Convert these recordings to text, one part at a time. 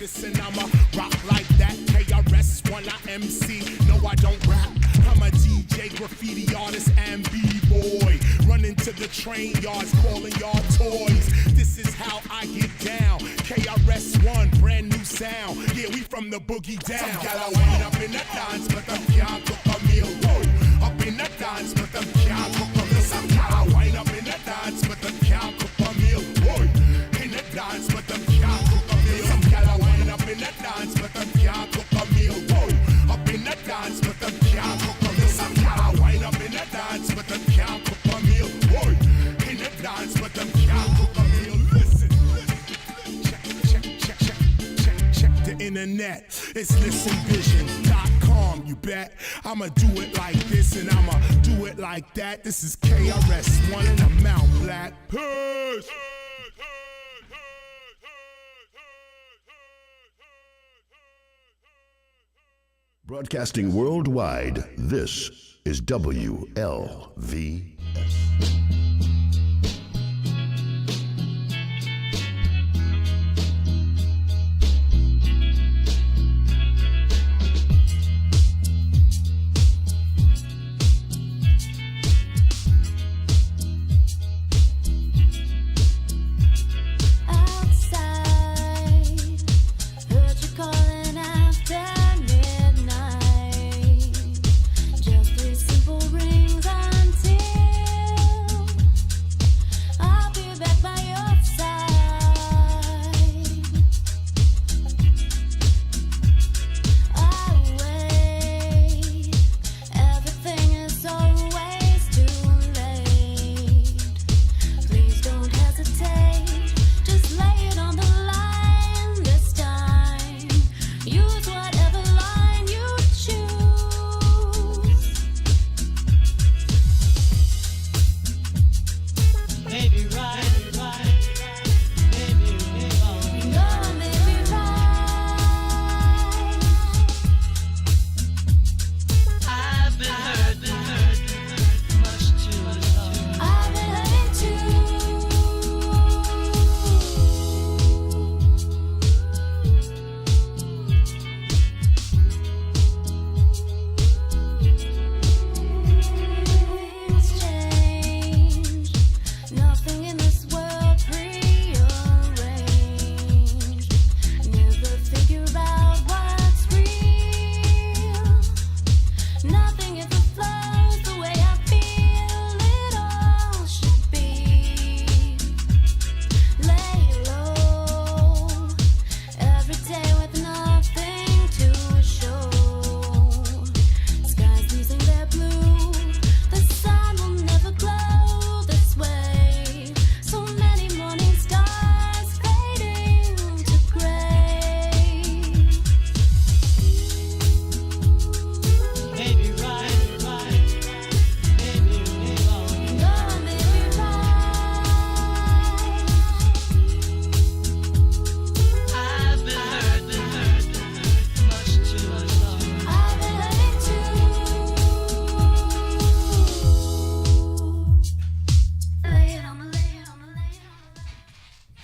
Listen, I'ma rock like that. KRS-One, I MC. No, I don't rap. I'm a DJ, graffiti artist, and B-boy. Running to the train yards, calling y'all toys. This is how I get down. KRS-One, brand new sound. Yeah, we from the boogie down. Some gyal wind up in the dance, but them can't cook a meal. Whoa. Up in the dance, but them can't cook a meal. Some gyal wind up in the dance, but them can't cook a meal. Whoa. In the dance, but them can't cook a meal. Some gyal wind up in the dance, but them can't cook a meal. Whoa. Up in the dance, but them can't cook a meal. Some gyal wind up in the dance, but them can't cook a meal. Whoa. In the dance, but them can't cook a meal. Listen. Check the internet. It's listenvision.com, you bet. I'ma do it like this and I'ma do it like that. This is KRS-One and I'm out black. Push! Broadcasting worldwide, this is WLVS.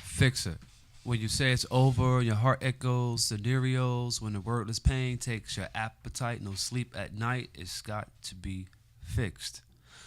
Fix it. When you say it's over, your heart echoes scenarios. When the wordless pain takes your appetite, no sleep at night, it's got to be fixed.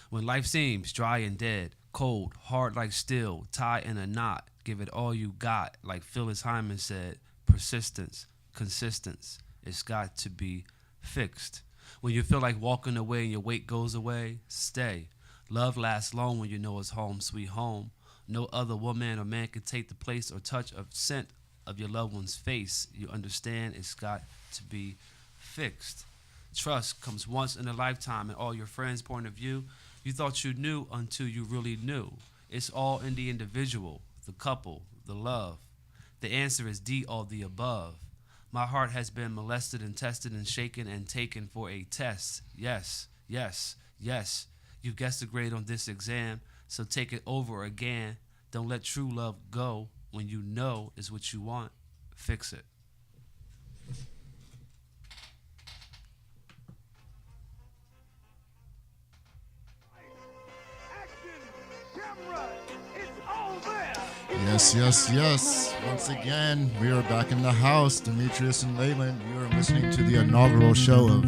When life seems dry and dead, cold, hard like steel, tie in a knot, give it all you got, like Phyllis Hyman said, persistence, consistence, it's got to be fixed. When you feel like walking away and your weight goes away, stay. Love lasts long when you know it's home, sweet home. No other woman or man can take the place or touch of scent of your loved one's face. You understand it's got to be fixed. Trust comes once in a lifetime, and all your friends' point of view, you thought you knew until you really knew. It's all in the individual, the couple, the love. The answer is D, all the above. My heart has been molested and tested and shaken and taken for a test. Yes, yes, yes. You've guessed the grade on this exam. So take it over again. Don't let true love go. When you know is what you want, fix it. Action, camera, it's all there. Yes, yes, yes. Once again, we are back in the house. Demetrius and Leyland, you are listening to the inaugural show of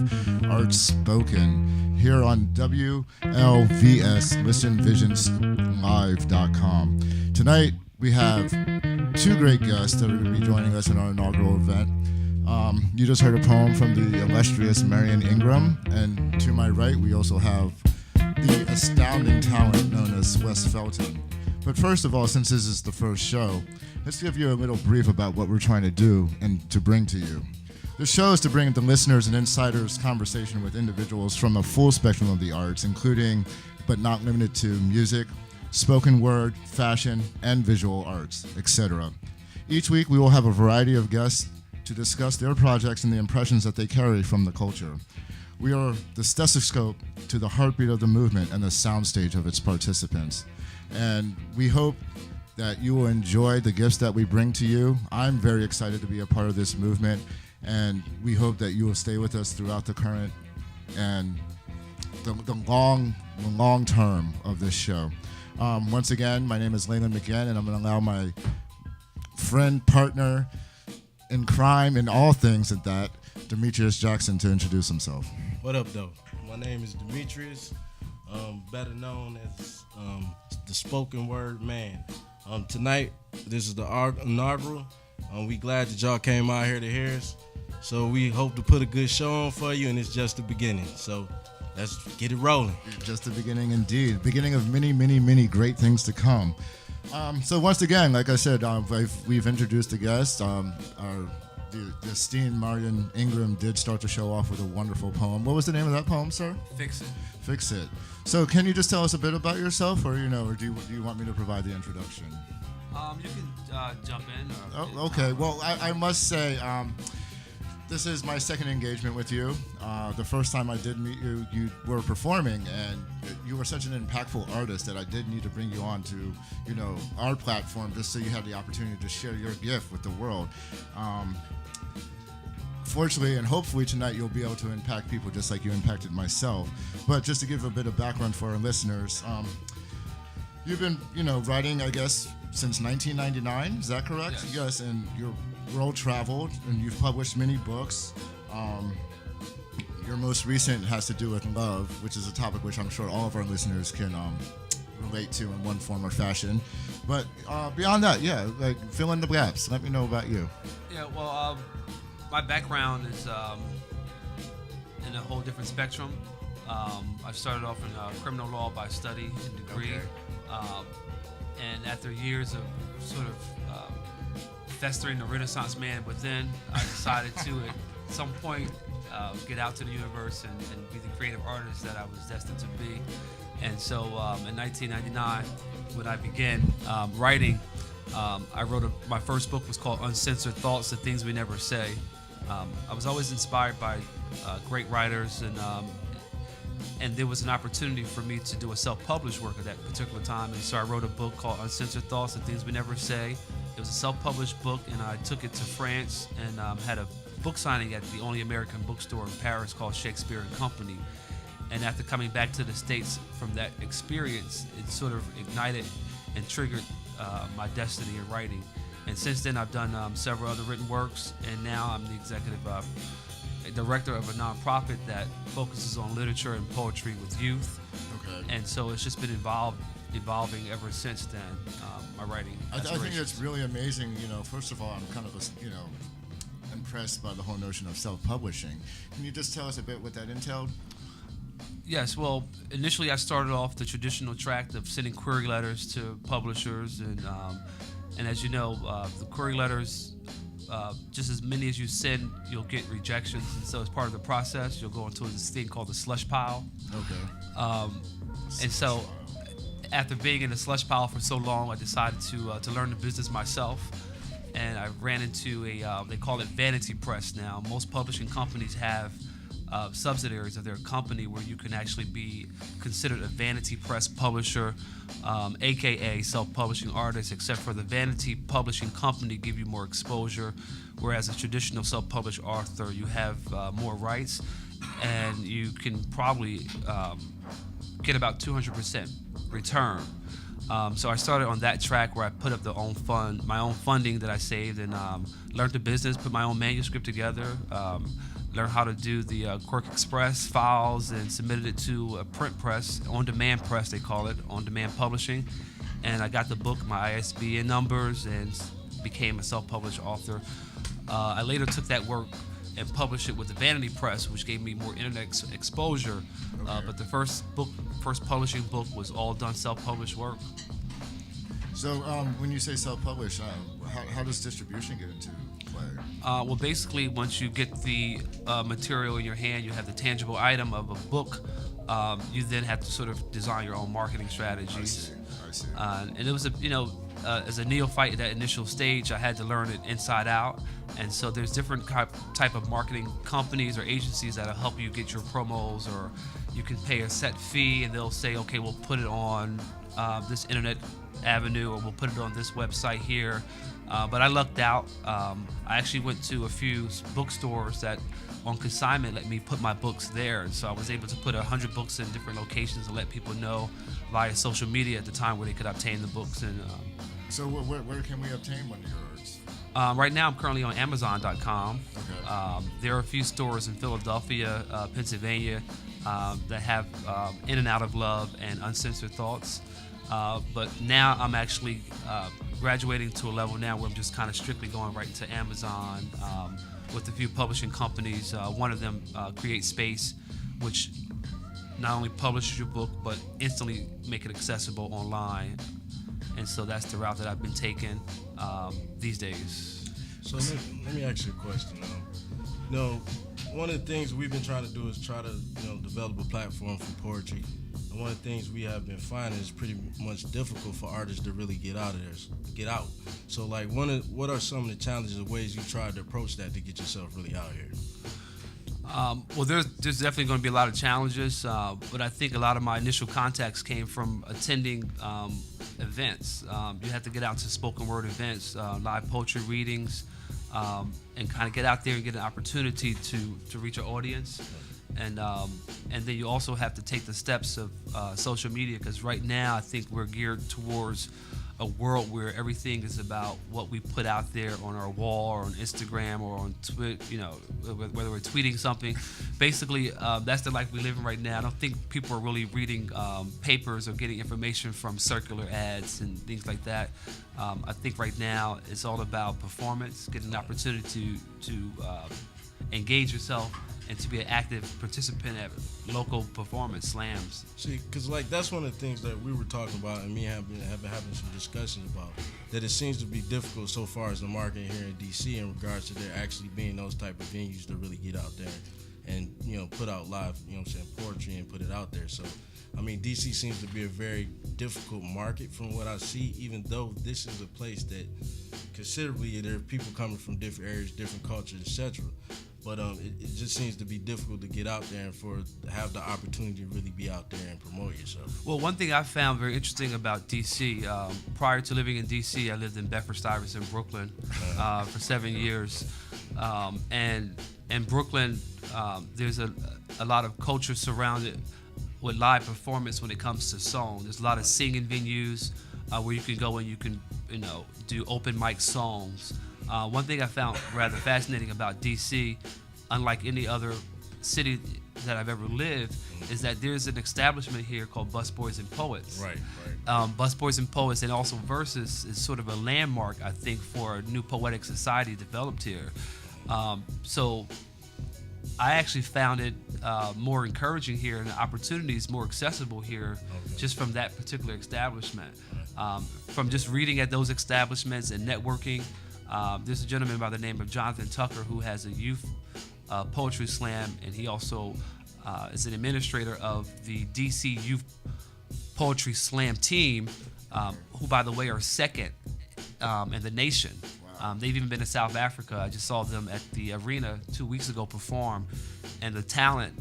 ArtsSpoken here on WLVS, ListenVisionsLive.com. Tonight, we have two great guests that are going to be joining us in our inaugural event. You just heard a poem from the illustrious Marion Ingram, and to my right, we also have the astounding talent known as Wes Felton. But first of all, since this is the first show, let's give you a little brief about what we're trying to do and to bring to you. The show is to bring the listeners and insiders conversation with individuals from a full spectrum of the arts, including, but not limited to, music, spoken word, fashion, and visual arts, etc. Each week, we will have a variety of guests to discuss their projects and the impressions that they carry from the culture. We are the stethoscope to the heartbeat of the movement and the soundstage of its participants. And we hope that you will enjoy the gifts that we bring to you. I'm very excited to be a part of this movement, and we hope that you will stay with us throughout the current and the long term of this show. Once again, my name is Leyland McGinn, and I'm going to allow my friend, partner in crime, in all things at that, Demetrius Jackson, to introduce himself. What up, though? My name is Demetrius, better known as the spoken word man. Tonight, this is the inaugural. We glad that y'all came out here to hear us. So we hope to put a good show on for you, and it's just the beginning. So let's get it rolling. Just the beginning, indeed. Beginning of many, many, many great things to come. So once again, like I said, we've introduced the guests. The esteemed Marion Ingram did start the show off with a wonderful poem. What was the name of that poem, sir? Fix It. Fix It. So can you just tell us a bit about yourself, or or do you want me to provide the introduction? You can jump in. Okay. Well, I must say, this is my second engagement with you. The first time I did meet you, you were performing, and you were such an impactful artist that I did need to bring you on to, our platform, just so you had the opportunity to share your gift with the world. Fortunately and hopefully tonight you'll be able to impact people just like you impacted myself. But just to give a bit of background for our listeners, you've been, writing, I guess, since 1999. Is that correct? Yes. And you're world traveled, and you've published many books. Your most recent has to do with love, which is a topic which I'm sure all of our listeners can relate to in one form or fashion. But beyond that, fill in the gaps. Let me know about you. Yeah, well, my background is in a whole different spectrum. I started off in criminal law by study and degree. Okay. And after years of sort of festering the Renaissance man within, I decided to, at some point, get out to the universe and be the creative artist that I was destined to be. And so in 1999, when I began writing, I wrote my first book was called Uncensored Thoughts, The Things We Never Say. I was always inspired by great writers, and there was an opportunity for me to do a self-published work at that particular time. And so I wrote a book called Uncensored Thoughts, The Things We Never Say. It was a self-published book, and I took it to France and had a book signing at the only American bookstore in Paris called Shakespeare and Company. And after coming back to the States from that experience, it sort of ignited and triggered my destiny in writing. And since then, I've done several other written works, and now I'm the executive director of a nonprofit that focuses on literature and poetry with youth. Okay. And so it's just been evolving ever since then, my writing. I think it's really amazing. First of all, I'm kind of impressed by the whole notion of self-publishing. Can you just tell us a bit what that entailed? Yes, well, initially I started off the traditional track of sending query letters to publishers, and as you know, the query letters, just as many as you send, you'll get rejections, and so as part of the process, you'll go into this thing called the slush pile. Okay. And so, after being in the slush pile for so long, I decided to learn the business myself, and I ran into they call it vanity press now. Most publishing companies have subsidiaries of their company where you can actually be considered a vanity press publisher, aka self-publishing artist, except for the vanity publishing company give you more exposure, whereas a traditional self-published author, you have more rights, and you can probably get about 200% return. So I started on that track where I put up my own funding that I saved, and learned the business, put my own manuscript together, learned how to do the Quirk Express files, and submitted it to a print press, on-demand press they call it, on-demand publishing. And I got the book, my ISBN numbers, and became a self-published author. I later took that work and published it with the Vanity Press, which gave me more internet exposure. But the first publishing book was all done self-published work. So when you say self-published, how does distribution get into play? Well, basically, once you get the material in your hand, you have the tangible item of a book. You then have to sort of design your own marketing strategies. I see. And it was as a neophyte at that initial stage, I had to learn it inside out. And so there's different type of marketing companies or agencies that'll help you get your promos, or you can pay a set fee and they'll say, okay, we'll put it on this internet avenue, or we'll put it on this website here. But I lucked out. I actually went to a few bookstores that on consignment let me put my books there. And so I was able to put 100 books in different locations and let people know via social media at the time where they could obtain the books. And so where can we obtain one of yours? right now I'm currently on Amazon.com. Okay. There are a few stores in Philadelphia, Pennsylvania that have In and Out of Love and Uncensored Thoughts. But now I'm actually graduating to a level now where I'm just kind of strictly going right to Amazon with a few publishing companies. One of them, Create Space, which not only publishes your book but instantly make it accessible online. And so that's the route that I've been taking these days. So let me ask you a question. One of the things we've been trying to do is try to develop a platform for poetry. And one of the things we have been finding is pretty much difficult for artists to really get out. So like, what are some of the challenges or ways you tried to approach that to get yourself really out here? Well, there's definitely going to be a lot of challenges, but I think a lot of my initial contacts came from attending events. You have to get out to spoken word events, live poetry readings, and kind of get out there and get an opportunity to reach your audience. And then you also have to take the steps of social media, because right now I think we're geared towards a world where everything is about what we put out there on our wall or on Instagram or on Twitter, whether we're tweeting something. Basically, that's the life we live in right now. I don't think people are really reading papers or getting information from circular ads and things like that. I think right now it's all about performance, getting an opportunity to engage yourself and to be an active participant at local performance slams. See, because like that's one of the things that we were talking about, and me have been having some discussions about, that it seems to be difficult so far as the market here in DC in regards to there actually being those type of venues to really get out there and put out live poetry and put it out there. So I mean, DC seems to be a very difficult market from what I see, even though this is a place that considerably there are people coming from different areas, different cultures, etc. But it just seems to be difficult to get out there and have the opportunity to really be out there and promote yourself. Well, one thing I found very interesting about DC, prior to living in DC, I lived in Bedford-Stuyvesant, Brooklyn, for 7 years. And in Brooklyn, there's a lot of culture surrounded with live performance when it comes to song. There's a lot of singing venues where you can go and you can do open mic songs. One thing I found rather fascinating about DC, unlike any other city that I've ever lived, is that there's an establishment here called Busboys and Poets. Right. Busboys and Poets, and also Versus is sort of a landmark, I think, for a new poetic society developed here. So I actually found it more encouraging here, and the opportunities more accessible here, just from that particular establishment. From just reading at those establishments and networking. There's a gentleman by the name of Jonathan Tucker who has a youth poetry slam, and he also is an administrator of the DC Youth Poetry Slam team, who, by the way, are second in the nation. Wow. They've even been to South Africa. I just saw them at the arena 2 weeks ago perform, and the talent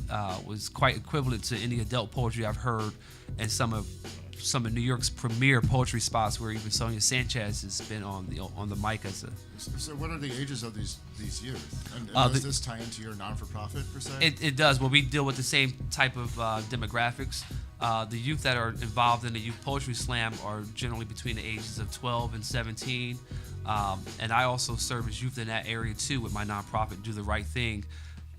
was quite equivalent to any adult poetry I've heard in some of New York's premier poetry spots, where even Sonia Sanchez has been on the mic as a. So what are the ages of these youth? And does this tie into your non-for-profit per se? It does. Well, we deal with the same type of demographics. The youth that are involved in the youth poetry slam are generally between the ages of 12 and 17. And I also serve as youth in that area too with my nonprofit, Do the Right Thing.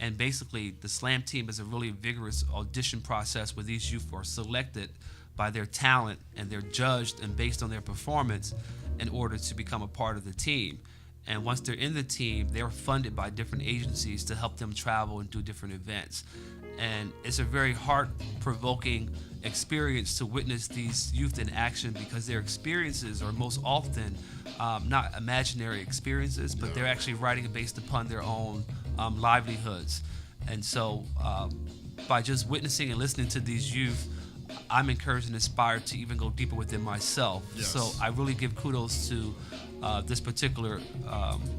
And basically, the slam team is a really vigorous audition process where these youth are selected by their talent and they're judged and based on their performance in order to become a part of the team. And once they're in the team, they're funded by different agencies to help them travel and do different events. And it's a very heart-provoking experience to witness these youth in action because their experiences are most often not imaginary experiences, but they're actually writing based upon their own livelihoods. And so by just witnessing and listening to these youth, I'm encouraged and inspired to even go deeper within myself. Yes. So I really give kudos to this particular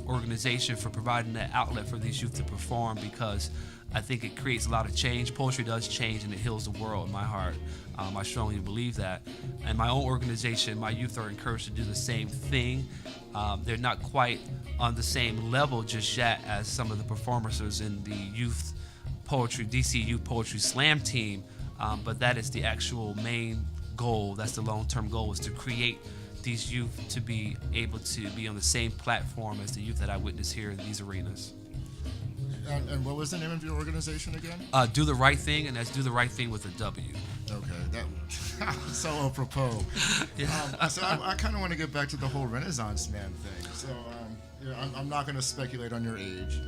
organization for providing that outlet for these youth to perform, because I think it creates a lot of change. Poetry does change and it heals the world in my heart. I strongly believe that. And my own organization, my youth are encouraged to do the same thing. They're not quite on the same level just yet as some of the performers in the youth poetry, DC Youth Poetry Slam team, but that is the actual main goal. That's the long-term goal, is to create these youth to be able to be on the same platform as the youth that I witness here in these arenas. And what was the name of your organization again? Do the Right Thing, and that's Do the Right Thing with a W. Okay, that so apropos. So I kind of want to get back to the whole Renaissance man thing. So I'm not going to speculate on your age,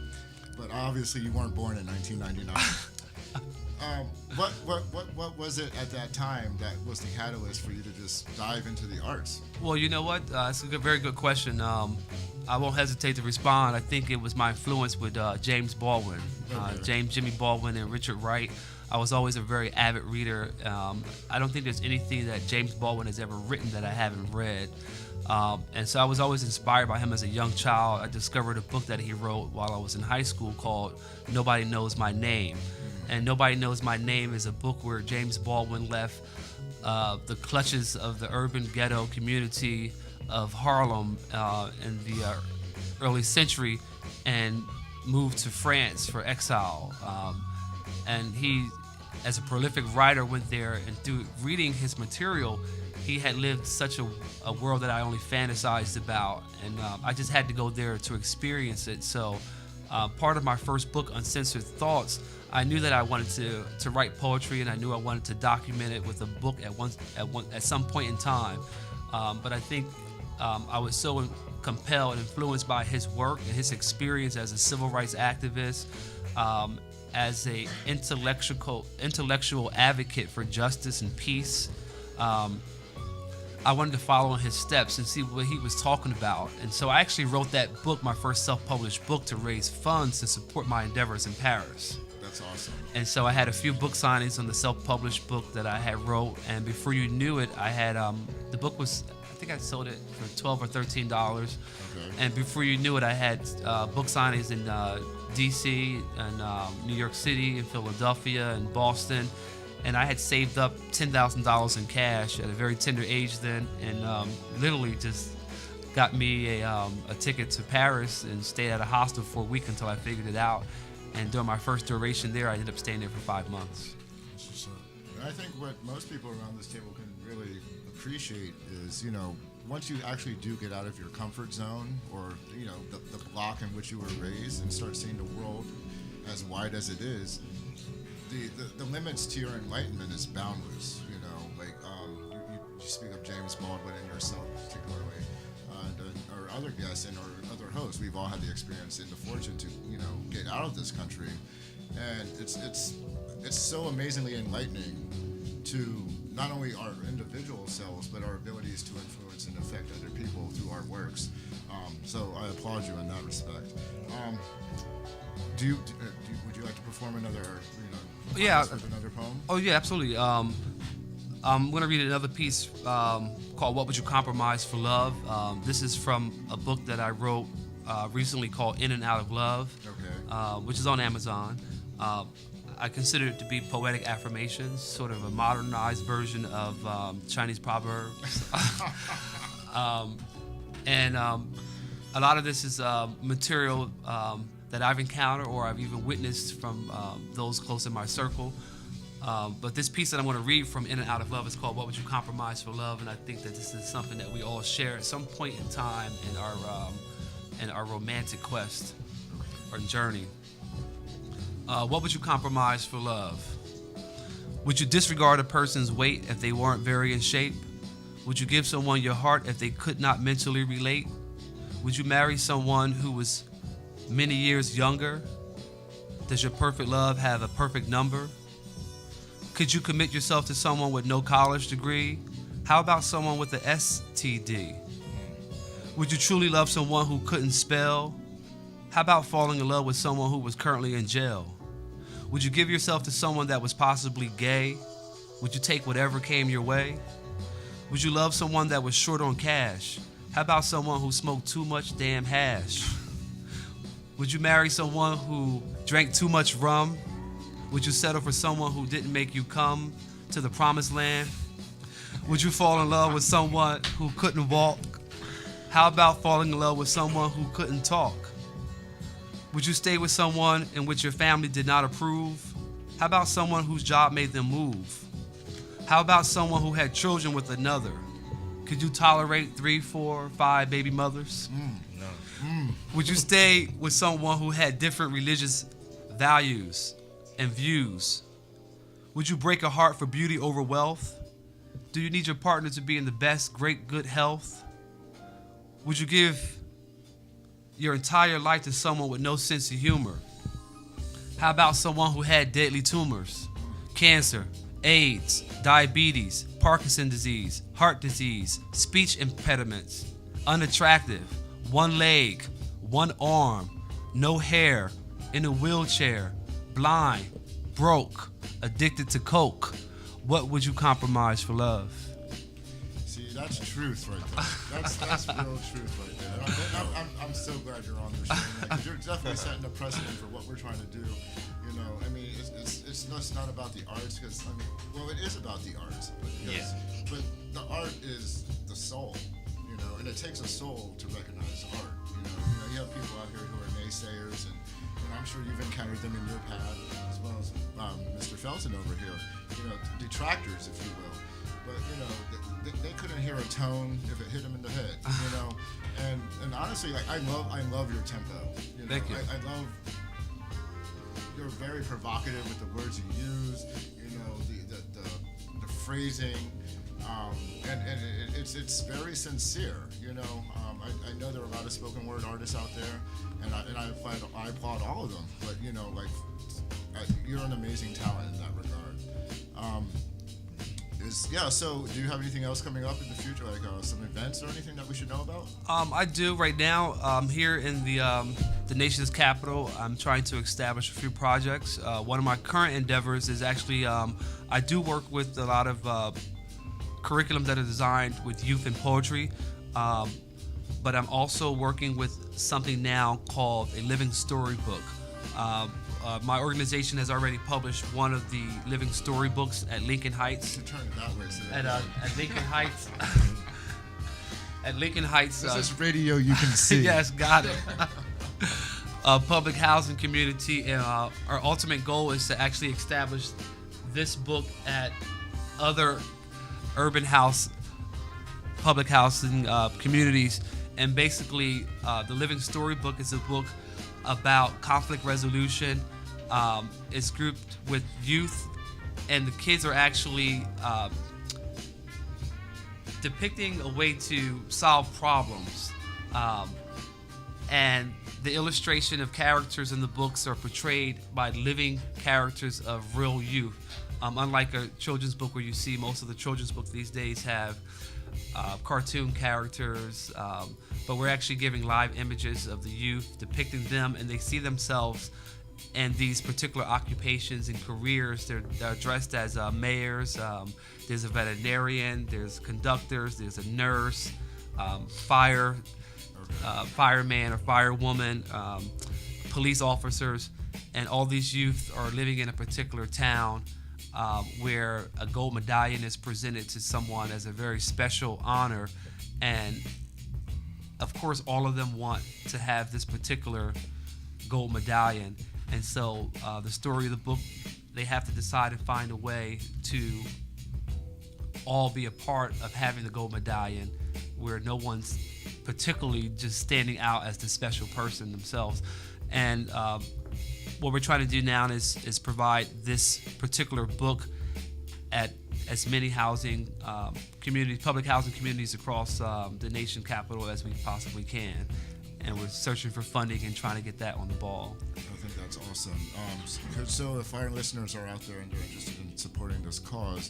but obviously you weren't born in 1999. What was it at that time that was the catalyst for you to just dive into the arts? Well, you know what? It's a very good question. I won't hesitate to respond. I think it was my influence with James Baldwin, Jimmy Baldwin, and Richard Wright. I was always a very avid reader. I don't think there's anything that James Baldwin has ever written that I haven't read. And so I was always inspired by him as a young child. I discovered a book that he wrote while I was in high school called Nobody Knows My Name. And Nobody Knows My Name is a book where James Baldwin left the clutches of the urban ghetto community of Harlem in the early century and moved to France for exile. And he, as a prolific writer, went there, and through reading his material, he had lived such a world that I only fantasized about, and I just had to go there to experience it. So part of my first book, Uncensored Thoughts, I knew that I wanted to write poetry, and I knew I wanted to document it with a book at some point in time. But I think I was so compelled and influenced by his work and his experience as a civil rights activist, as a intellectual advocate for justice and peace. I wanted to follow in his steps and see what he was talking about. And so I actually wrote that book, my first self-published book, to raise funds to support my endeavors in Paris. That's awesome. And so I had a few book signings on the self-published book that I had wrote, and before you knew it, I had the book was, I think I sold it for $12 or $13. Okay. And before you knew it, I had book signings in DC and New York City and Philadelphia and Boston. And I had saved up $10,000 in cash at a very tender age then, and literally just got me a ticket to Paris and stayed at a hostel for a week until I figured it out. And during my first duration there, I ended up staying there for 5 months. And I think what most people around this table can really appreciate is, once you actually do get out of your comfort zone, or the block in which you were raised, and start seeing the world as wide as it is, the limits to your enlightenment is boundless. You speak of James Baldwin and yourself particularly, and our other guests and our other hosts. We've all had the experience and the fortune to get out of this country, and it's so amazingly enlightening to not only our individual selves, but our abilities to influence and affect other people through our works. So I applaud you in that respect. Would you like to perform another, with another poem? Oh yeah, absolutely. I'm going to read another piece called "What Would You Compromise for Love." This is from a book that I wrote recently called "In and Out of Love," which is on Amazon. I consider it to be poetic affirmations, sort of a modernized version of Chinese proverbs. And a lot of this is material that I've encountered or I've even witnessed from those close in my circle. But this piece that I'm going to read from In and Out of Love is called What Would You Compromise for Love? And I think that this is something that we all share at some point in time in our romantic quest or journey. What would you compromise for love? Would you disregard a person's weight if they weren't very in shape? Would you give someone your heart if they could not mentally relate? Would you marry someone who was many years younger? Does your perfect love have a perfect number? Could you commit yourself to someone with no college degree? How about someone with an STD? Would you truly love someone who couldn't spell? How about falling in love with someone who was currently in jail? Would you give yourself to someone that was possibly gay? Would you take whatever came your way? Would you love someone that was short on cash? How about someone who smoked too much damn hash? Would you marry someone who drank too much rum? Would you settle for someone who didn't make you come to the promised land? Would you fall in love with someone who couldn't walk? How about falling in love with someone who couldn't talk? Would you stay with someone in which your family did not approve? How about someone whose job made them move? How about someone who had children with another? Could you tolerate 3, 4, 5 baby mothers? No. Would you stay with someone who had different religious values and views? Would you break a heart for beauty over wealth? Do you need your partner to be in the best, great, good health? Would you give your entire life to someone with no sense of humor? How about someone who had deadly tumors, cancer, AIDS, diabetes, Parkinson's disease, heart disease, speech impediments, unattractive, one leg, one arm, no hair, in a wheelchair, blind, broke, addicted to coke? What would you compromise for love? See, that's truth right there. That's real truth right there. I'm so glad you're on this show, because you're definitely setting a precedent for what we're trying to do. You know, I mean, it's just not about the arts, because, I mean, well, it is about the arts, but the art is the soul, you know, and it takes a soul to recognize art. You have people out here who are naysayers, and I'm sure you've encountered them in your path, as well as Mr. Felton over here, you know, detractors, if you will. But, you know, they couldn't hear a tone if it hit them in the head, you know. And honestly, like, I love your tempo. You know? Thank you. I love, you're very provocative with the words you use, you know, the phrasing, and it's very sincere, you know. I know there are a lot of spoken word artists out there, and I applaud all of them, but, you know, like, you're an amazing talent in that regard. So do you have anything else coming up in the future, like some events or anything that we should know about? I do right now. Here in the nation's capital, I'm trying to establish a few projects. One of my current endeavors is actually I do work with a lot of curriculum that are designed with youth and poetry, but I'm also working with something now called a living storybook. My organization has already published one of the living storybooks at Lincoln Heights. You turn it that way. So At Lincoln Heights. At Lincoln Heights. This is radio you can see. Yes, got it. Public housing community, and our ultimate goal is to actually establish this book at other urban public housing communities. And basically, the Living Storybook is a book about conflict resolution. It's grouped with youth, and the kids are actually depicting a way to solve problems. And the illustration of characters in the books are portrayed by living characters of real youth. Unlike a children's book where you see most of the children's books these days have cartoon characters, but we're actually giving live images of the youth, depicting them, and they see themselves in these particular occupations and careers. They're dressed as mayors. There's a veterinarian, there's conductors, there's a nurse, fireman or firewoman, police officers, and all these youth are living in a particular town where a gold medallion is presented to someone as a very special honor. And of course, all of them want to have this particular gold medallion. And so the story of the book they have to decide and find a way to all be a part of having the gold medallion, where no one's particularly just standing out as the special person themselves. And what we're trying to do now is provide this particular book at as many housing communities, public housing communities across the nation capital as we possibly can. And we're searching for funding and trying to get that on the ball. I think that's awesome. So if our listeners are out there and they're interested in supporting this cause,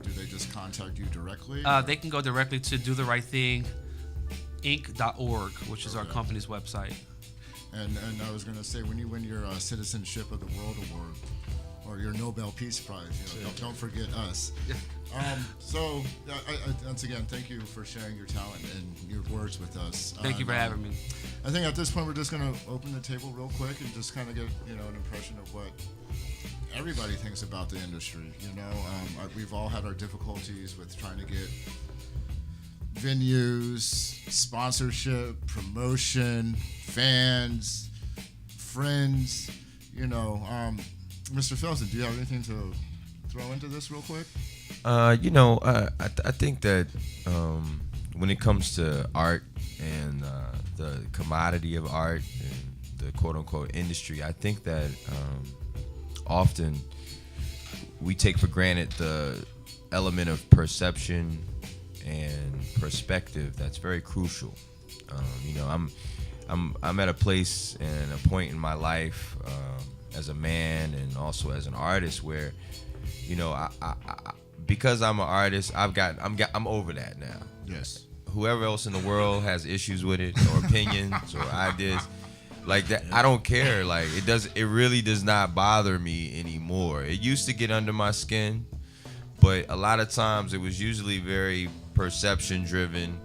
do they just contact you directly? They can go directly to dotherightthinginc.org, which is our company's website. And I was going to say, when you win your Citizenship of the World Award, or your Nobel Peace Prize, don't forget us. So, once again, thank you for sharing your talent and your words with us. Thank you for having me. I think at this point we're just going to open the table real quick and just kind of get an impression of what everybody thinks about the industry. We've all had our difficulties with trying to get venues, sponsorship, promotion, fans, friends. Mr. Felsen, do you have anything to throw into this real quick? I think that when it comes to art and the commodity of art and the quote-unquote industry, I think that often we take for granted the element of perception and perspective that's very crucial. I'm at a place and a point in my life as a man and also as an artist where, I because I'm an artist, I'm over that now. Yes. Whoever else in the world has issues with it or opinions or ideas like that, I don't care. Like it really does not bother me anymore. It used to get under my skin, but a lot of times it was usually very perception driven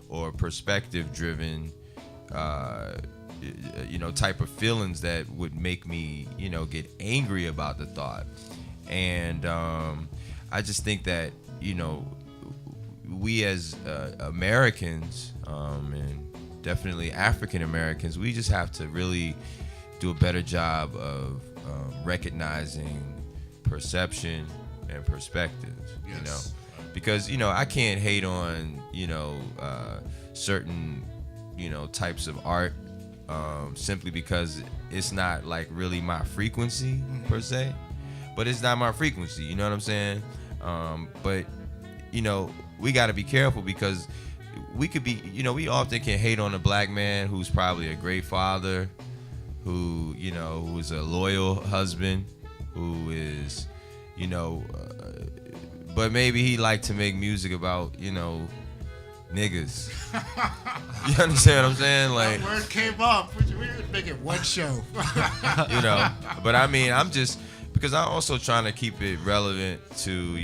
or perspective driven. Type of feelings that would make me, get angry about the thought. And I just think that, we as Americans, and definitely African Americans, we just have to really do a better job of recognizing perception and perspective, Yes. because, I can't hate on, certain, types of art simply because it's not like really my frequency per se, but it's not my frequency, you know what I'm saying? But we got to be careful because we could be, we often can hate on a black man who's probably a great father, who's a loyal husband, who is, but maybe he like to make music about, niggas. You understand what I'm saying? Like, that word came up. We didn't make it one show. But I mean, I'm just, because I'm also trying to keep it relevant to,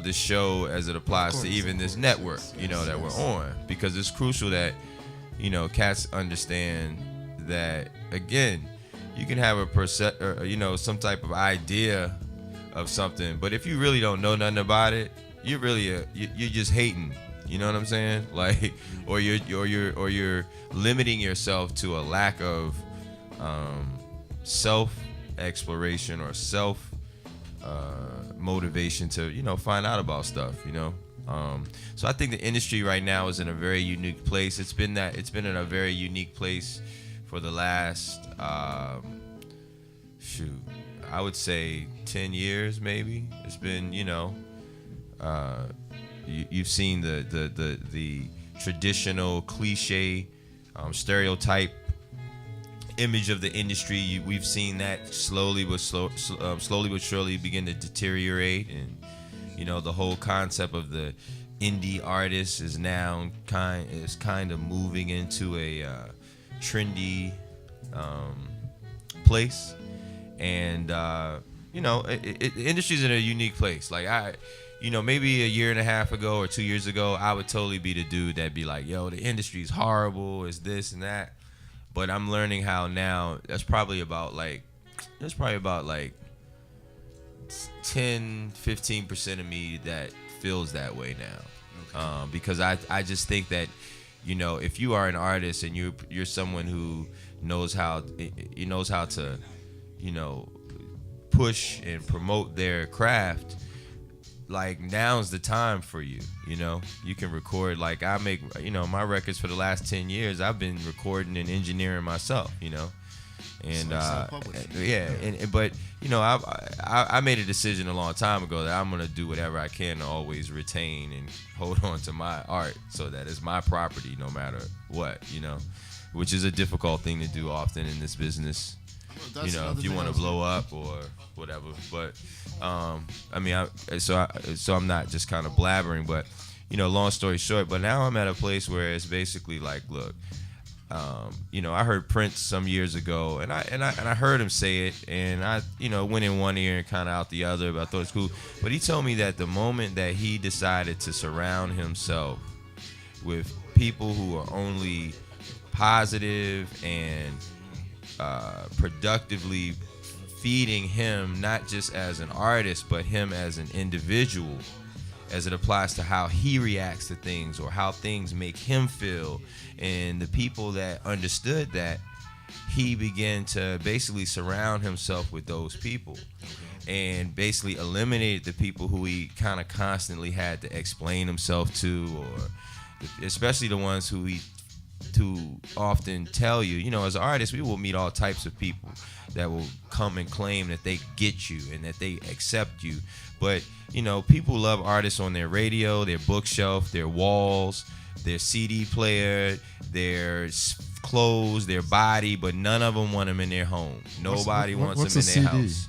this show as it applies to even this network, that we're on, because it's crucial that, cats understand that, again, you can have some type of idea of something, but if you really don't know nothing about it, you're really you're just hating. You know what I'm saying? Like, or you're limiting yourself to a lack of self exploration or self motivation to find out about stuff. So I think the industry right now is in a very unique place. It's been in a very unique place for the last I would say 10 years maybe. It's been you've seen the traditional cliche stereotype image of the industry. We've seen that slowly but surely begin to deteriorate, and the whole concept of the indie artist is now kind of moving into a trendy place, and the industry's in a unique place. Like maybe a year and a half ago or 2 years ago, I would totally be the dude that'd be like, yo, the industry's horrible, it's this and that. But I'm learning how now there's probably about 10-15% of me that feels that way now. Okay. Because I just think that, if you are an artist and you're someone who knows how to you know, push and promote their craft, like now's the time for you. You know, you can record. Like I make, you know, my records for the last 10 years. I've been recording and engineering myself. You know, and but you know, I made a decision a long time ago that I'm gonna do whatever I can to always retain and hold on to my art, so that it's my property no matter what. You know, which is a difficult thing to do often in this business. You know, if you want to blow up or whatever. But I mean, so I'm not just kind of blabbering, but you know, long story short. But now I'm at a place where it's basically like, look, you know, I heard Prince some years ago, and I heard him say it, and I, you know, went in one ear and kind of out the other, but I thought it's cool. But he told me that the moment that he decided to surround himself with people who are only positive and productively feeding him, not just as an artist, but him as an individual, as it applies to how he reacts to things or how things make him feel. And the people that understood that, he began to basically surround himself with those people and basically eliminated the people who he kind of constantly had to explain himself to, or especially the ones who he to often tell you, you know, as artists, we will meet all types of people that will come and claim that they get you and that they accept you. But, you know, people love artists on their radio, their bookshelf, their walls, their CD player, their clothes, their body, but none of them want them in their home. Nobody wants them in their house.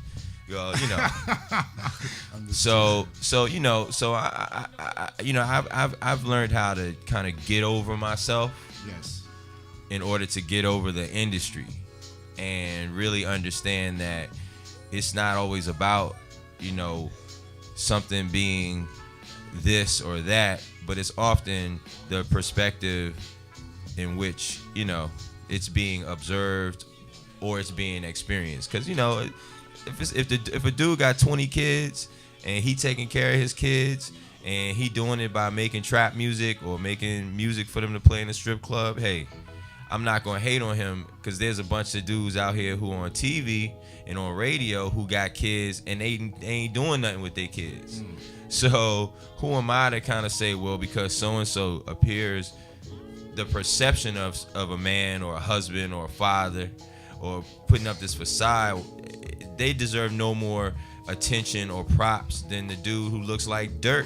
Well, you know. so you know, so I you know, I've learned how to kind of get over myself. Yes. In order to get over the industry and really understand that it's not always about, you know, something being this or that, but it's often the perspective in which, you know, it's being observed or it's being experienced. Because, you know, if a dude got 20 kids and he taking care of his kids and he doing it by making trap music or making music for them to play in a strip club, hey, I'm not going to hate on him, because there's a bunch of dudes out here who are on TV and on radio who got kids and they ain't doing nothing with their kids. So who am I to kind of say, well, because so-and-so appears, the perception of a man or a husband or a father or putting up this facade, they deserve no more attention or props than the dude who looks like dirt,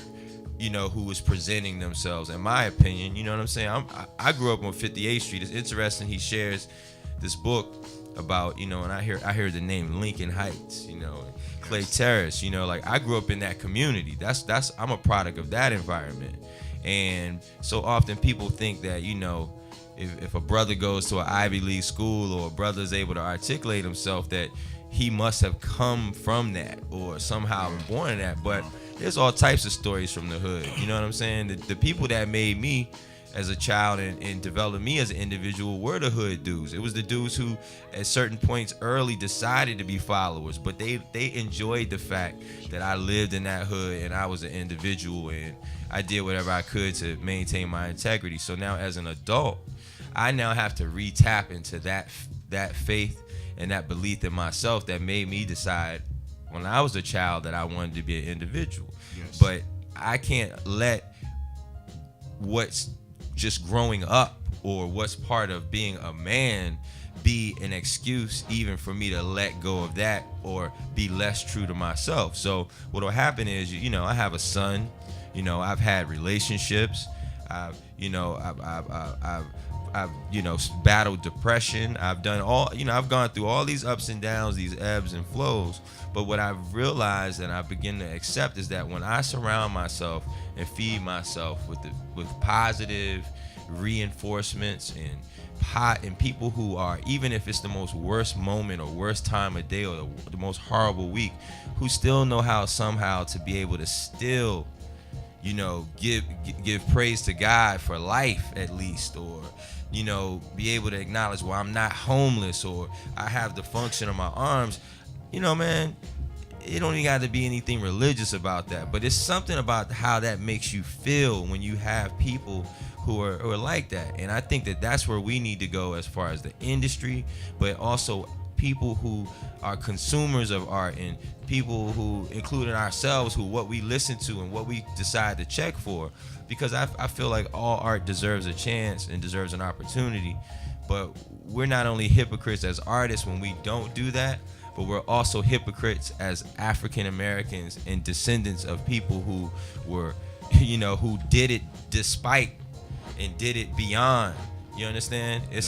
you know, who is presenting themselves, in my opinion. You know what I'm saying? I grew up on 58th Street. It's interesting. He shares this book about, you know, and I hear the name Lincoln Heights, you know, Clay Terrace, you know, like I grew up in that community. I'm a product of that environment. And so often people think that, you know, if a brother goes to an Ivy League school or a brother is able to articulate himself, that he must have come from that or somehow been born in that. But there's all types of stories from the hood. You know what I'm saying? The people that made me as a child and developed me as an individual were the hood dudes. It was the dudes who at certain points early decided to be followers, but they enjoyed the fact that I lived in that hood and I was an individual and I did whatever I could to maintain my integrity. So now as an adult, I now have to re-tap into that faith and that belief in myself that made me decide when I was a child that I wanted to be an individual. Yes. But I can't let what's just growing up or what's part of being a man be an excuse even for me to let go of that or be less true to myself. So what'll happen is, you know, I have a son, you know, I've had relationships, I've battled depression. I've done all, you know, I've gone through all these ups and downs, these ebbs and flows. But what I've realized and I begin to accept is that when I surround myself and feed myself with positive reinforcements and people who are, even if it's the most worst moment or worst time of day or the most horrible week, who still know how somehow to be able to still, you know, give praise to God for life at least, or, you know, be able to acknowledge, well, I'm not homeless or I have the function of my arms. You know, man, it don't even got to be anything religious about that, but it's something about how that makes you feel when you have people who are like that. And I think that that's where we need to go as far as the industry, but also people who are consumers of art and people who, including ourselves, who what we listen to and what we decide to check for. Because I feel like all art deserves a chance and deserves an opportunity. But we're not only hypocrites as artists when we don't do that, but we're also hypocrites as African Americans and descendants of people who were, who did it despite and did it beyond. You understand? It's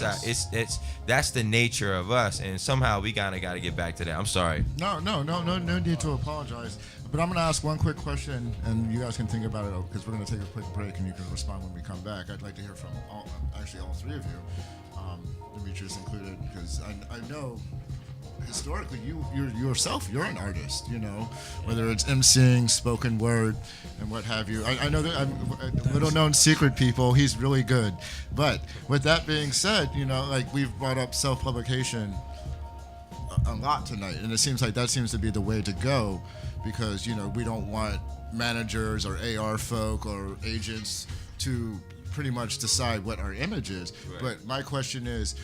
that's the nature of us, and somehow we gotta get back to that. I'm sorry. No need to apologize. But I'm gonna ask one quick question, and you guys can think about it because we're gonna take a quick break, and you can respond when we come back. I'd like to hear from all three of you, Demetrius included, because I know historically you're yourself, you're an artist, whether it's emceeing, spoken word, and what have you. I know that I'm little known secret, people, he's really good. But with that being said, like we've brought up self-publication a lot tonight, and it seems like that seems to be the way to go, because we don't want managers or AR folk or agents to pretty much decide what our image is. Right. But my question is,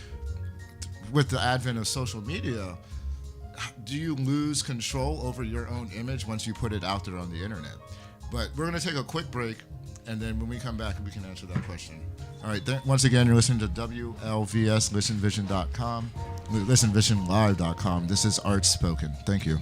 with the advent of social media, do you lose control over your own image once you put it out there on the internet? But we're going to take a quick break, and then when we come back, we can answer that question. All right, once again, you're listening to WLVS, listenvision.com, listenvisionlive.com. This is ArtsSpoken. Thank you.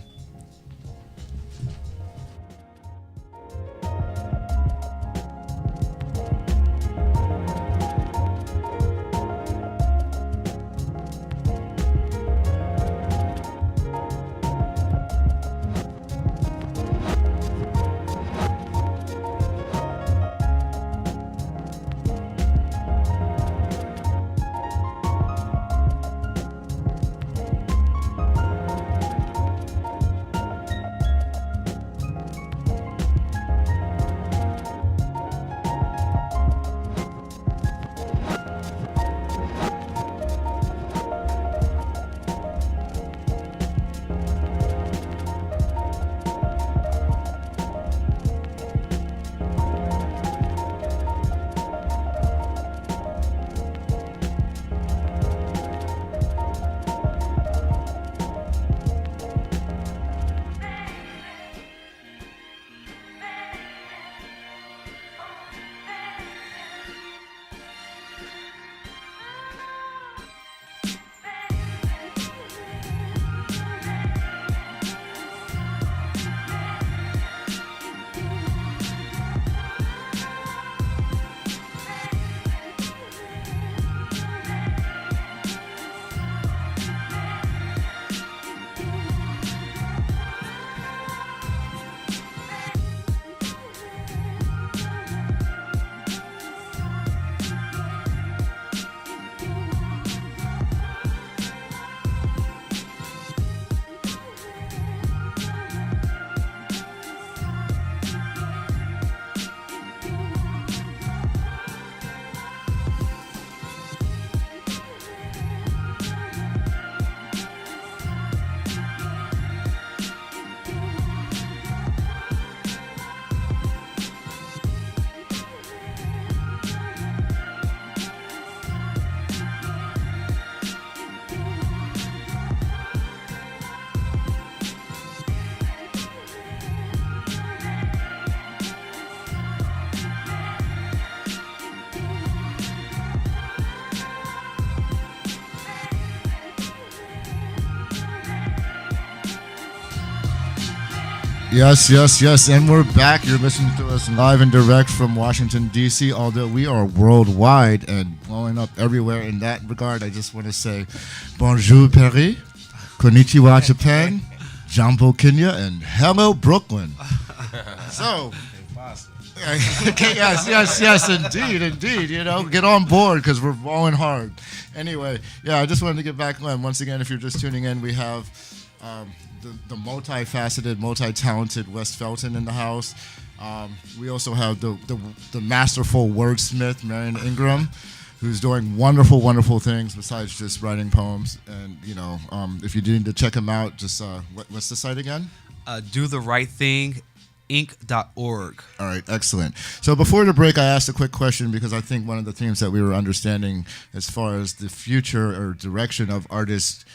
Yes, and we're back. You're listening to us live and direct from Washington, D.C., although we are worldwide and blowing up everywhere. In that regard, I just want to say bonjour, Paris, konnichiwa, Japan, Jambo, Kenya, and hello, Brooklyn. So, yes, indeed. Get on board because we're rolling hard. Anyway, I just wanted to get back on. Once again, if you're just tuning in, we have the multifaceted, multi-talented Wes Felton in the house. We also have the masterful wordsmith, Marion Ingram, who's doing wonderful things besides just writing poems. And, if you need to check him out, just, what's the site again? Do the Right Thing. Inc.org. All right, excellent. So before the break, I asked a quick question because I think one of the themes that we were understanding as far as the future or direction of artists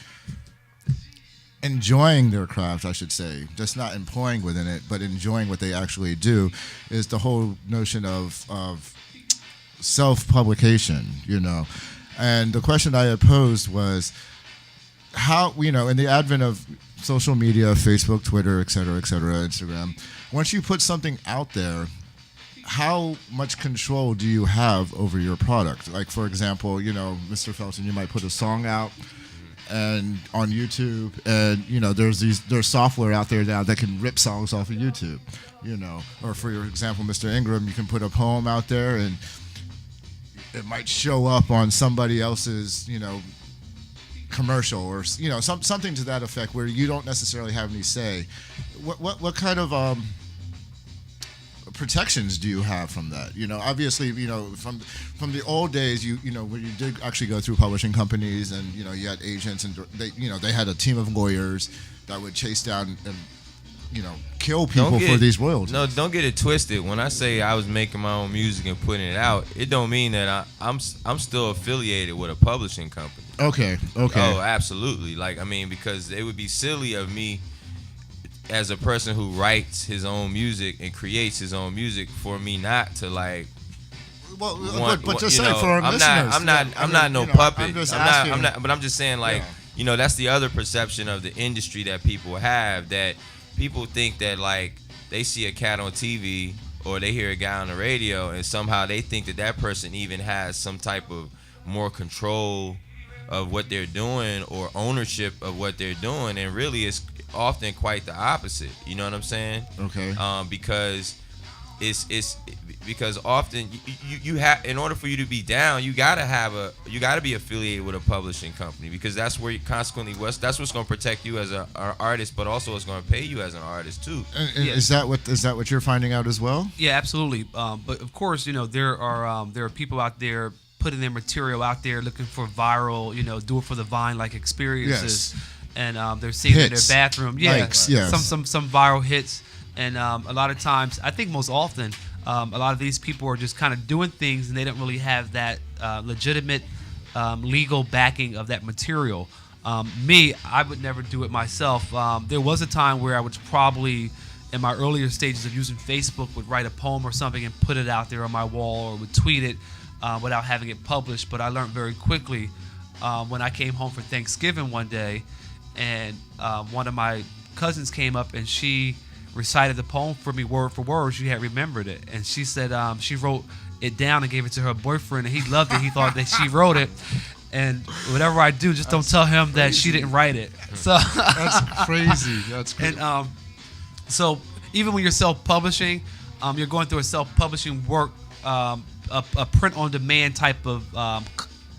enjoying their craft, I should say, just not employing within it, but enjoying what they actually do, is the whole notion of self-publication, And the question I had posed was how, in the advent of social media, Facebook, Twitter, et cetera, Instagram, once you put something out there, how much control do you have over your product? Like, for example, Mr. Felton, you might put a song out and on YouTube, and there's software out there now that can rip songs off of YouTube, or for your example, Mr. Ingram, you can put a poem out there and it might show up on somebody else's, commercial or something to that effect where you don't necessarily have any say. What kind of protections do you have from that? Obviously, from the old days, when you did actually go through publishing companies and you had agents and they had a team of lawyers that would chase down and kill people for these royalties. No, don't get it twisted. When I say I was making my own music and putting it out, it don't mean that I'm still affiliated with a publishing company. Okay. Oh, absolutely. Because it would be silly of me as a person who writes his own music and creates his own music for me not to but just say for our listeners. I'm not no puppet. I'm not. But I'm just saying, that's the other perception of the industry that people have, that people think that they see a cat on TV or they hear a guy on the radio and somehow they think that person even has some type of more control of what they're doing or ownership of what they're doing, and really it's often quite the opposite. You know what I'm saying? Okay. Because because often you have, in order for you to be down, you gotta be affiliated with a publishing company, because that's where that's what's going to protect you as an artist, but also it's going to pay you as an artist too. And is that what you're finding out as well? Yeah, absolutely. But of course, there are people out there putting their material out there looking for viral, do it for the Vine like experiences. Yes. And they're seeing it in their bathroom. Yeah, likes, yes. some viral hits. And a lot of times, I think most often, a lot of these people are just kind of doing things and they don't really have that legitimate legal backing of that material. Me, I would never do it myself. There was a time where I was probably, in my earlier stages of using Facebook, would write a poem or something and put it out there on my wall, or would tweet it without having it published. But I learned very quickly when I came home for Thanksgiving one day, and one of my cousins came up and she recited the poem for me word for word. She had remembered it, and she said she wrote it down and gave it to her boyfriend, and he loved it. He thought that she wrote it, and whatever I do, just don't tell him that she didn't write it. So that's crazy. That's crazy. And so even when you're self-publishing, you're going through a self-publishing work, a print-on-demand type of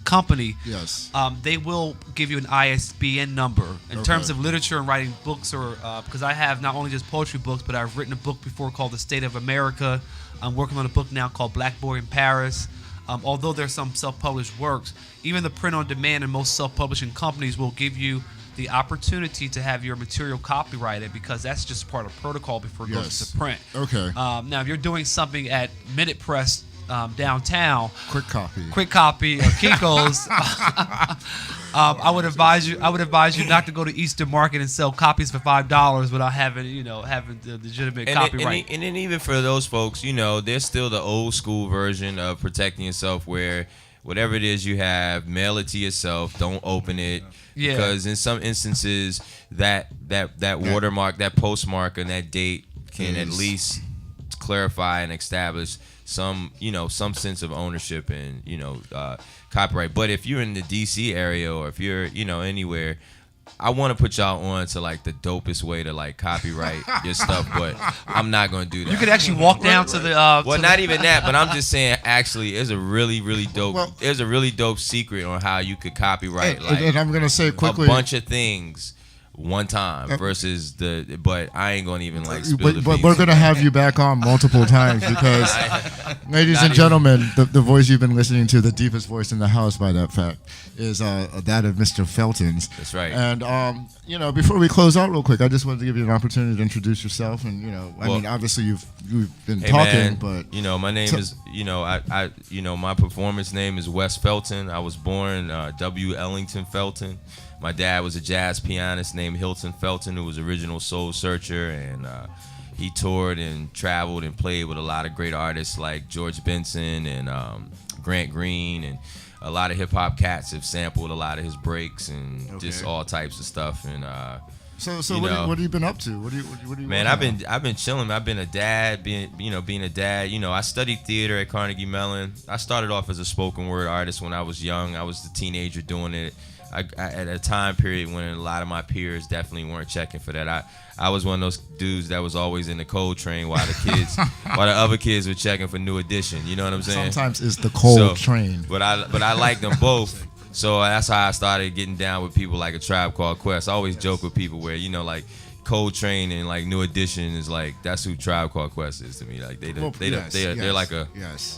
company. Yes. They will give you an ISBN number in terms of literature and writing books, or because I have not only just poetry books, but I've written a book before called The State of America. I'm working on a book now called Black Boy in Paris. Although there's some self-published works, even the print-on-demand and most self-publishing companies will give you the opportunity to have your material copyrighted, because that's just part of protocol before it goes to print. Okay. Now, if you're doing something at Minute Press downtown, quick copy or Kinko's, I would advise you not to go to Eastern Market and sell copies for $5 without having the legitimate copyright. And then even for those folks, there's still the old school version of protecting yourself, where whatever it is you have, mail it to yourself. Don't open it, because in some instances that watermark, that postmark, and that date can at least clarify and establish some sense of ownership and copyright. But if you're in the DC area, or if you're anywhere, I want to put y'all on to the dopest way to copyright your stuff, but I'm not gonna do that. You could actually walk down to the not even that, but I'm just saying, actually, there's a really dope there's a really dope secret on how you could copyright and I'm gonna say quickly a bunch of things one time versus but I ain't gonna even spill the but beans. We're gonna have you back on multiple times, because ladies and gentlemen, the voice you've been listening to, the deepest voice in the house by that fact, is that of Mr. Felton's. That's right. And before we close out real quick, I just wanted to give you an opportunity to introduce yourself, and I mean, obviously you've been talking, man, but my name is my performance name is Wes Felton. I was born W. Ellington Felton. My dad was a jazz pianist named Hilton Felton, who was original Soul Searcher, and he toured and traveled and played with a lot of great artists like George Benson and Grant Green, and a lot of hip hop cats have sampled a lot of his breaks and just all types of stuff. And so what have you been up to? What do you man, I've been chilling. I've been a dad, being a dad. I studied theater at Carnegie Mellon. I started off as a spoken word artist when I was young. I was a teenager doing it. I at a time period when a lot of my peers definitely weren't checking for that. I was one of those dudes that was always in the Cold Train while the other kids were checking for New Edition. You know what I'm saying? Sometimes it's the Cold Train. But I like them both. So that's how I started getting down with people like A Tribe Called Quest. I always joke with people where, like Cold Train and like New Edition is like, that's who Tribe Called Quest is to me. Like they're like a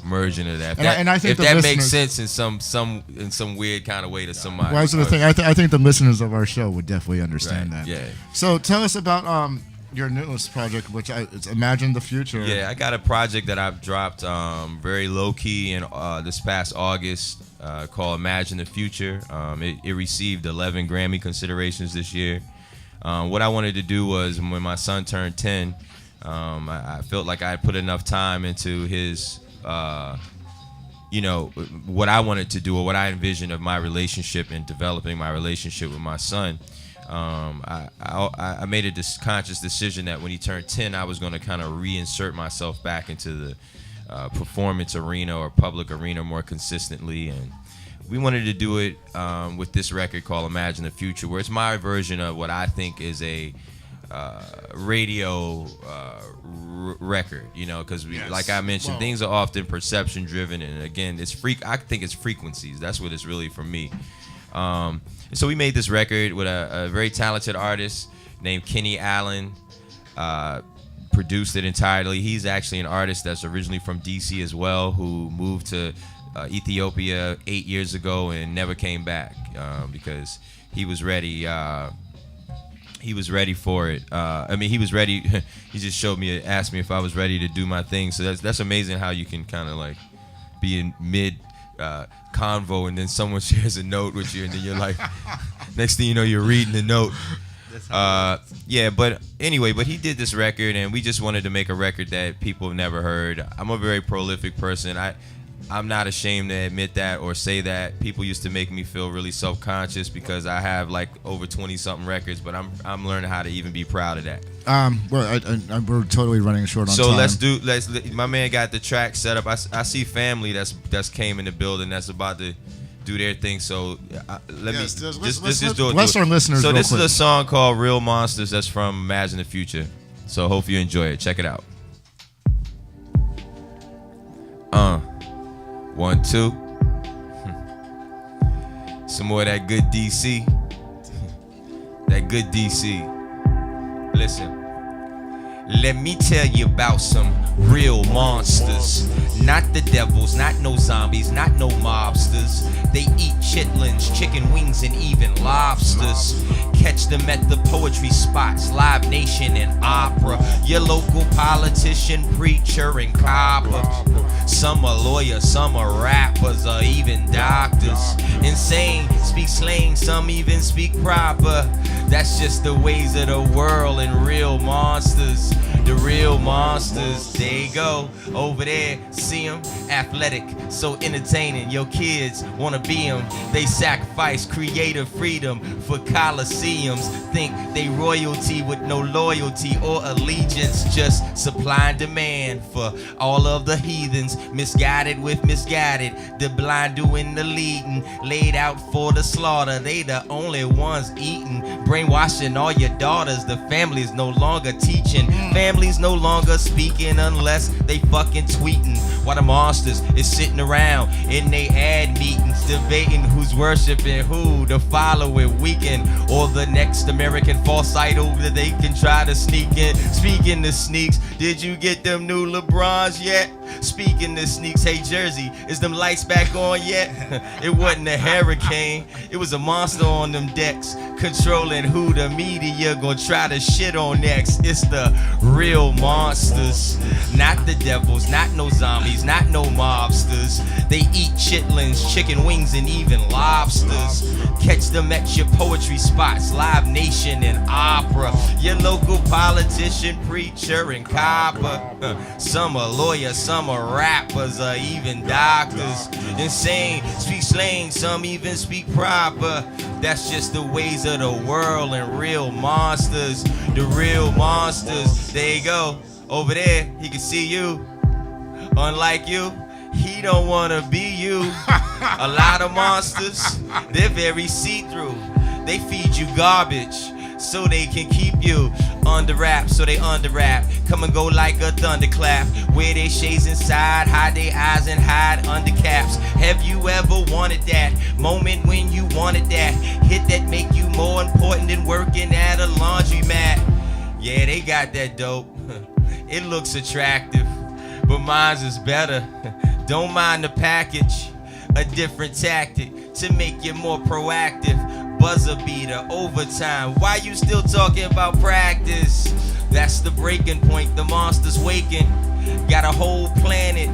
merging of that. And I think if that makes sense in some weird kind of way to somebody. Well, that's the thing. I think the listeners of our show would definitely understand that. Yeah. So tell us about your newest project, which it's Imagine the Future. Yeah, I got a project that I've dropped very low key in this past August called Imagine the Future. It received 11 Grammy considerations this year. What I wanted to do was, when my son turned 10, I felt like I had put enough time into his, what I wanted to do or what I envisioned of my relationship and developing my relationship with my son. I made a conscious decision that when he turned 10, I was going to kind of reinsert myself back into the performance arena or public arena more consistently, and we wanted to do it with this record called Imagine the Future, where it's my version of what I think is a radio record, because like I mentioned, things are often perception driven, and again, I think it's frequencies. That's what it's really for me. So we made this record with a very talented artist named Kenny Allen. Produced it entirely. He's actually an artist that's originally from DC as well, who moved to Ethiopia 8 years ago and never came back because he was ready. He was ready for it. He was ready. He just asked me if I was ready to do my thing. So that's amazing how you can kind of like be in mid convo and then someone shares a note with you and then you're like, next thing you know, you're reading the note. But he did this record, and we just wanted to make a record that people have never heard. I'm a very prolific person. I'm not ashamed to admit that or say that. People used to make me feel really self-conscious because I have like over 20-something records, but I'm learning how to even be proud of that. We're totally running short on time. So my man got the track set up. I see family that's came in the building that's about to do their thing. So let's do it. Bless our listeners. So this quick. is a song called Real Monsters that's from Imagine the Future. So hope you enjoy it. Check it out. 1, 2. Some more of that good DC. That good DC. Listen. Let me tell you about some real monsters. Not the devils, not no zombies, not no mobsters. They eat chitlins, chicken wings, and even lobsters. Catch them at the poetry spots, Live Nation and Opera. Your local politician, preacher, and copper. Some are lawyers, some are rappers, or even doctors. Insane, speak slang, some even speak proper. That's just the ways of the world and real monsters. The real monsters, there you go, over there, see them, athletic, so entertaining, your kids wanna be them, they sacrifice creative freedom for coliseums, think they royalty with no loyalty or allegiance, just supply and demand for all of the heathens, misguided with misguided, the blind doing the leading, laid out for the slaughter, they the only ones eating, brainwashing all your daughters, the family's no longer teaching, families no longer speaking unless they fucking tweeting. While the monsters is sitting around in they ad meetings, debating who's worshiping who, the following weekend, or the next American false idol that they can try to sneak in. Speaking of sneaks, did you get them new LeBrons yet? Speaking of sneaks, hey Jersey, is them lights back on yet? It wasn't a hurricane, it was a monster on them decks, controlling who the media gonna try to shit on next. It's the real monsters, not the devils, not no zombies, not no mobsters. They eat chitlins, chicken wings, wings, and even lobsters. Catch them at your poetry spots, Live Nation and opera. Your local politician, preacher, and copper. Some are lawyers, some are rappers, or even doctors. Insane, speak slang, some even speak proper. That's just the ways of the world and real monsters. The real monsters. There you go. Over there, he can see you. Unlike you, he don't wanna be you. A lot of monsters, they're very see-through. They feed you garbage so they can keep you under wraps, so they under wrap. Come and go like a thunderclap. Wear their shades inside, hide their eyes and hide under caps. Have you ever wanted that moment when you wanted that hit that make you more important than working at a laundromat? Yeah, they got that dope. It looks attractive, but mine's is better. Don't mind the package, a different tactic to make you more proactive. Buzzer beater, overtime. Why you still talking about practice? That's the breaking point, the monster's waking. Got a whole planet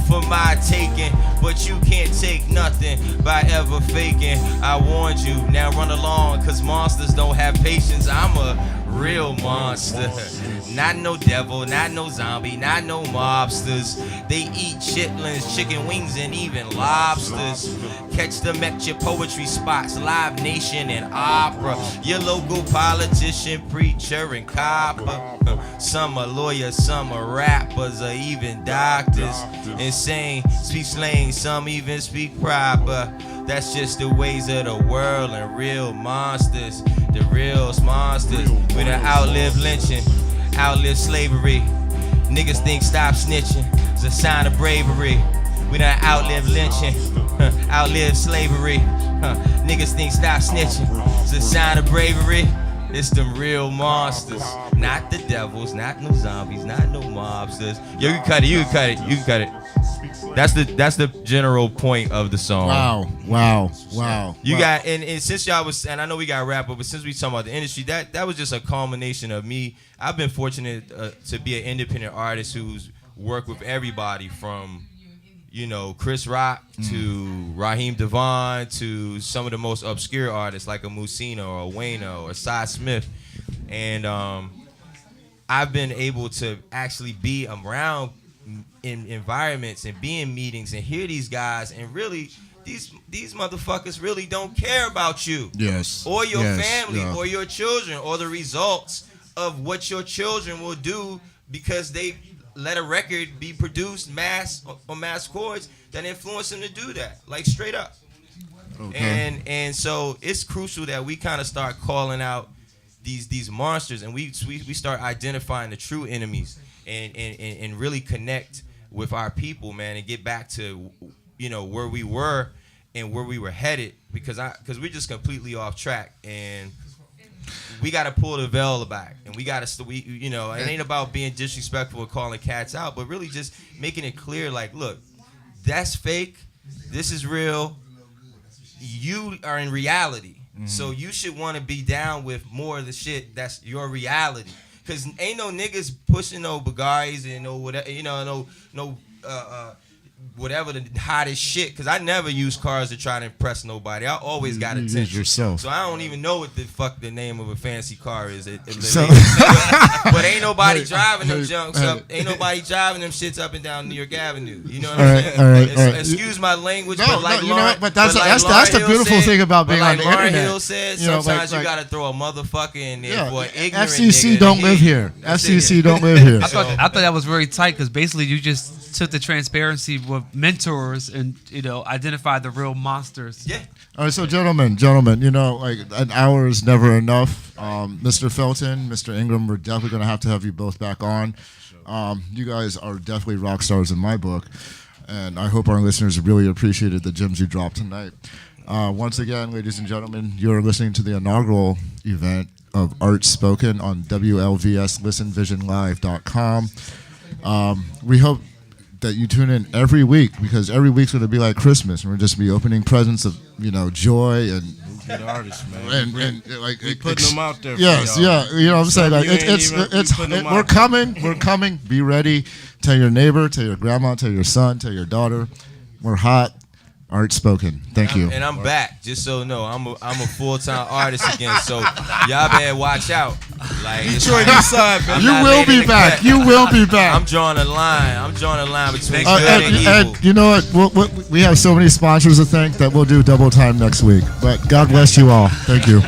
for my taking, but you can't take nothing by ever faking. I warned you, now run along, cause monsters don't have patience. I'm a real monster. Not no devil, not no zombie, not no mobsters. They eat chitlins, chicken wings, and even lobsters. Catch them at your poetry spots, Live Nation and opera. Your local politician, preacher, and copper. Some are lawyers, some are rappers, or even doctors. Insane, speak slang, some even speak proper. That's just the ways of the world and real monsters. The real monsters. We done outlived lynching, outlived slavery. Niggas think stop snitching is a sign of bravery. We done outlived lynching, outlived slavery. Niggas think stop snitching is a sign of bravery. It's them real monsters, not the devils, not no zombies, not no mobsters. Yo, you can cut it, you can cut it, you can cut it. That's the general point of the song. Wow. You got and since y'all was, and I know we got to wrap up, but since we talking about the industry, that was just a culmination of me. I've been fortunate to be an independent artist who's worked with everybody from, you know, Chris Rock to Raheem Devon to some of the most obscure artists like a Musino or a Wayno or Cy Smith, and I've been able to actually be around in environments and be in meetings and hear these guys, and really these motherfuckers really don't care about you, or your family, or your children, or the results of what your children will do because they let a record be produced mass chords that influence them to do that, like straight up. Okay. And so it's crucial that we kind of start calling out these monsters, and we start identifying the true enemies, and really connect with our people, man, and get back to, you know, where we were and where we were headed, because we're just completely off track, and we got to pull the veil back, and we got to, you know, it ain't about being disrespectful or calling cats out, but really just making it clear, like, look, that's fake, this is real, you are in reality, so you should want to be down with more of the shit that's your reality. Cause ain't no niggas pushing no Bugattis and no whatever, you know, no whatever the hottest shit. Cause I never use cars to try to impress nobody. I always got attention. Yourself. So I don't even know what the fuck the name of a fancy car is. But ain't nobody driving them junks up. Ain't nobody driving them shits up and down New York Avenue. You know what I'm saying? All right. Excuse my language, No, but like you know Lauren, what? But that's the beautiful thing about being on the Lauren internet. Hill said, You know, sometimes like, you gotta throw a motherfucker in there for an ignorant FCC nigga don't to live hate. here. That's FCC it. don't live here. I thought that was very tight because basically you just took the transparency with mentors and, you know, identified the real monsters. Yeah. All right, so gentlemen, you know, like an hour is never enough. Mr. Felton, Mr. Ingram, we're definitely going to have you both back on. You guys are definitely rock stars in my book, and I hope our listeners really appreciated the gems you dropped tonight. Once again, ladies and gentlemen, you're listening to the inaugural event of ArtsSpoken on WLVSListenVisionLive.com. We hope that you tune in every week, because every week's going to be like Christmas, and we're just be opening presents of, you know, joy and Good artists, man. and like we putting them out there. Yes, for y'all. yeah. You know what I'm saying? Like You ain't even- we're coming. We're coming. Be ready. Tell your neighbor. Tell your grandma. Tell your son. Tell your daughter. We're hot. ArtsSpoken. Thank you. And I'm back. Just so you know, I'm a full-time artist again. So y'all better watch out. Like Detroit East Side, man. You will be back. You will be back. I'm drawing a line. I'm drawing a line between good and evil. And you know what? We have so many sponsors to thank that we'll do double time next week. But God bless you all. Thank you.